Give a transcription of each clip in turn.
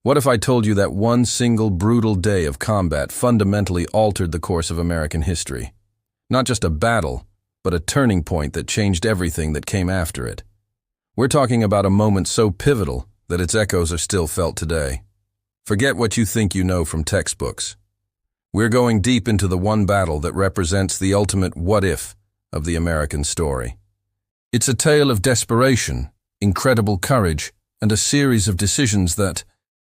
What if I told you that one single brutal day of combat fundamentally altered the course of American history? Not just a battle, but a turning point that changed everything that came after it. We're talking about a moment so pivotal that its echoes are still felt today. Forget what you think you know from textbooks. We're going deep into the one battle that represents the ultimate what-if of the American story. It's a tale of desperation, incredible courage, and a series of decisions that,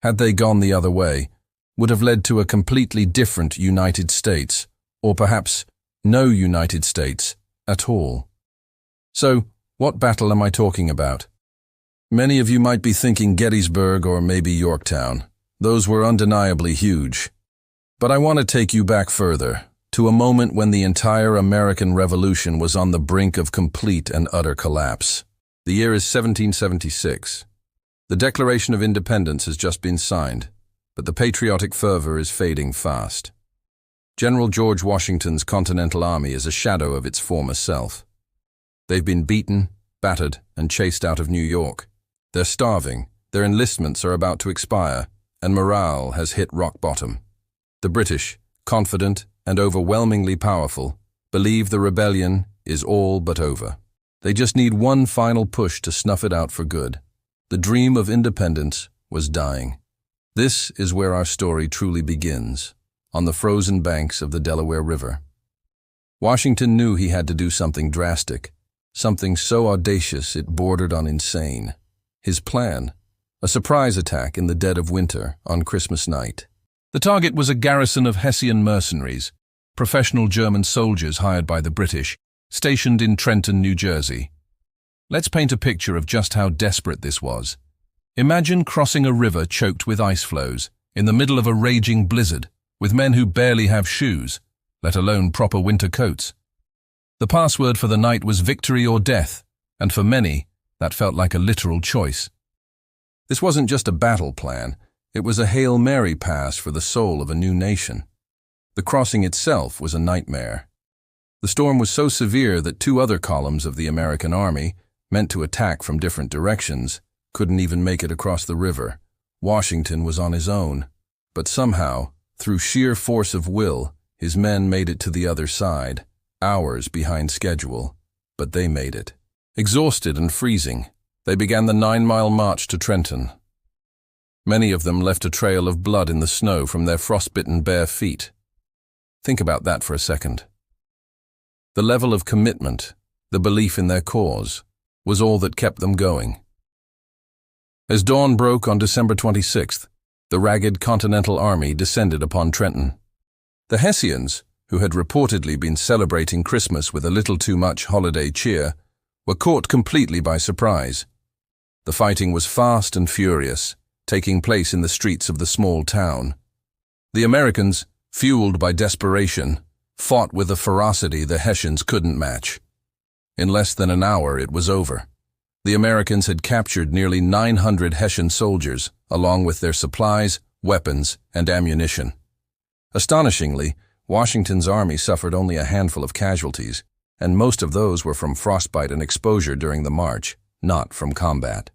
had they gone the other way, would have led to a completely different United States, or perhaps no United States at all. So, what battle am I talking about? Many of you might be thinking Gettysburg or maybe Yorktown. Those were undeniably huge. But I want to take you back further, to a moment when the entire American Revolution was on the brink of complete and utter collapse. The year is 1776. The Declaration of Independence has just been signed, but the patriotic fervor is fading fast. General George Washington's Continental Army is a shadow of its former self. They've been beaten, battered, and chased out of New York. They're starving, their enlistments are about to expire, and morale has hit rock bottom. The British, confident and overwhelmingly powerful, believe the rebellion is all but over. They just need one final push to snuff it out for good. The dream of independence was dying. This is where our story truly begins, on the frozen banks of the Delaware River. Washington knew he had to do something drastic, something so audacious it bordered on insane. His plan: a surprise attack in the dead of winter on Christmas night. The target was a garrison of hessian mercenaries, professional German soldiers hired by the British, stationed in Trenton, New Jersey. Let's paint a picture of just how desperate this was. Imagine crossing a river choked with ice floes, in the middle of a raging blizzard, with men who barely have shoes, let alone proper winter coats. The password for the night was victory or death, and for many, that felt like a literal choice. This wasn't just a battle plan, it was a Hail Mary pass for the soul of a new nation. The crossing itself was a nightmare. The storm was so severe that two other columns of the American army, meant to attack from different directions, couldn't even make it across the river. Washington was on his own, but somehow, through sheer force of will, his men made it to the other side, hours behind schedule, but they made it. Exhausted and freezing, they began the 9-mile march to Trenton. Many of them left a trail of blood in the snow from their frostbitten bare feet. Think about that for a second. The level of commitment, the belief in their cause, was all that kept them going. As dawn broke on December 26th, the ragged Continental Army descended upon Trenton. The Hessians, who had reportedly been celebrating Christmas with a little too much holiday cheer, were caught completely by surprise. The fighting was fast and furious, taking place in the streets of the small town. The Americans, fueled by desperation, fought with a ferocity the Hessians couldn't match. In less than an hour, it was over. The Americans had captured nearly 900 Hessian soldiers, along with their supplies, weapons, and ammunition. Astonishingly, Washington's army suffered only a handful of casualties, and most of those were from frostbite and exposure during the march, not from combat.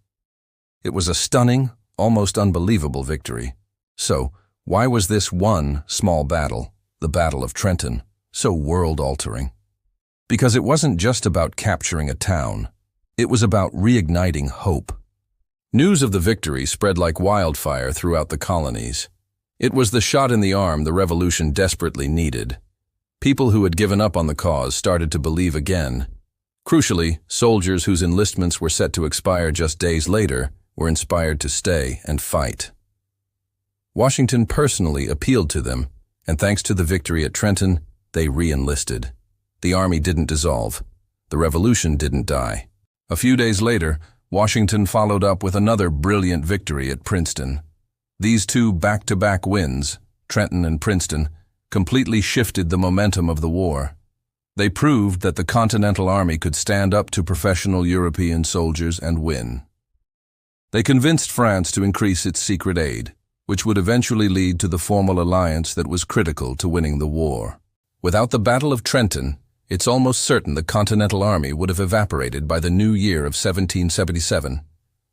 It was a stunning, almost unbelievable victory. So, why was this one small battle, the Battle of Trenton, so world-altering? Because it wasn't just about capturing a town. It was about reigniting hope. News of the victory spread like wildfire throughout the colonies. It was the shot in the arm the revolution desperately needed. People who had given up on the cause started to believe again. Crucially, soldiers whose enlistments were set to expire just days later were inspired to stay and fight. Washington personally appealed to them, and thanks to the victory at Trenton, they re-enlisted. The army didn't dissolve. The revolution didn't die. A few days later, Washington followed up with another brilliant victory at Princeton. These two back-to-back wins, Trenton and Princeton, completely shifted the momentum of the war. They proved that the Continental Army could stand up to professional European soldiers and win. They convinced France to increase its secret aid, which would eventually lead to the formal alliance that was critical to winning the war. Without the Battle of Trenton, it's almost certain the Continental Army would have evaporated by the new year of 1777.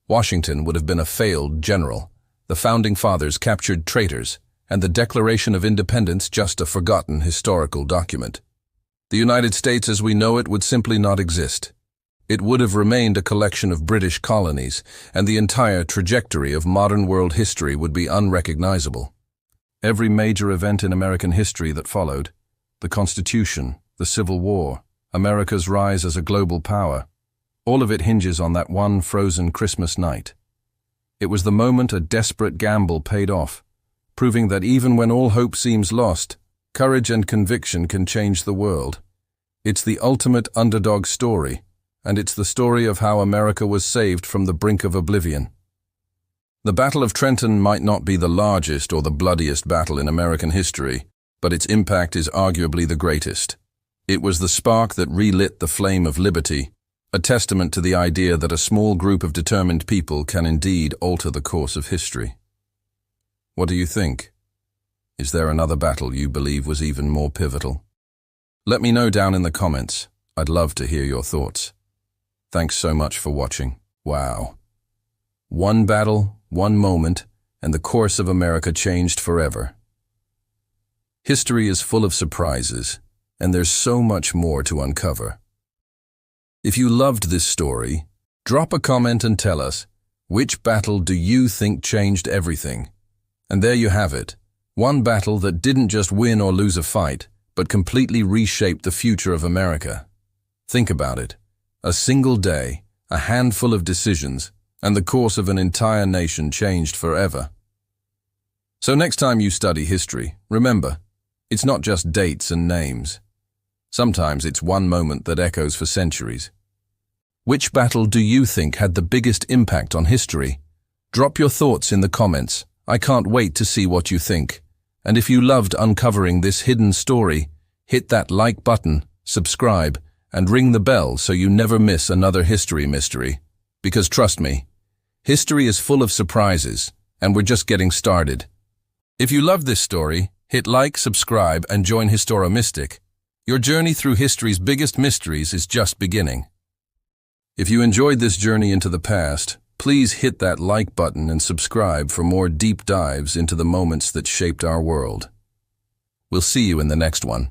Washington would have been a failed general, the Founding Fathers captured traitors, and the Declaration of Independence just a forgotten historical document. The United States as we know it would simply not exist. It would have remained a collection of British colonies, and the entire trajectory of modern world history would be unrecognizable. Every major event in American history that followed, the Constitution, the Civil War, America's rise as a global power, all of it hinges on that one frozen Christmas night. It was the moment a desperate gamble paid off, proving that even when all hope seems lost, courage and conviction can change the world. It's the ultimate underdog story, and it's the story of how America was saved from the brink of oblivion. The Battle of Trenton might not be the largest or the bloodiest battle in American history, but its impact is arguably the greatest. It was the spark that relit the flame of liberty, a testament to the idea that a small group of determined people can indeed alter the course of history. What do you think? Is there another battle you believe was even more pivotal? Let me know down in the comments. I'd love to hear your thoughts. Thanks so much for watching. Wow. One battle, one moment, and the course of America changed forever. History is full of surprises, and there's so much more to uncover. If you loved this story, drop a comment and tell us, which battle do you think changed everything? And there you have it. One battle that didn't just win or lose a fight, but completely reshaped the future of America. Think about it. A single day, a handful of decisions, and the course of an entire nation changed forever. So next time you study history, remember, it's not just dates and names. Sometimes it's one moment that echoes for centuries. Which battle do you think had the biggest impact on history? Drop your thoughts in the comments. I can't wait to see what you think. And if you loved uncovering this hidden story, hit that like button, subscribe, and ring the bell so you never miss another history mystery. Because trust me, history is full of surprises, and we're just getting started. If you love this story, hit like, subscribe, and join Mystic. Your journey through history's biggest mysteries is just beginning. If you enjoyed this journey into the past, please hit that like button and subscribe for more deep dives into the moments that shaped our world. We'll see you in the next one.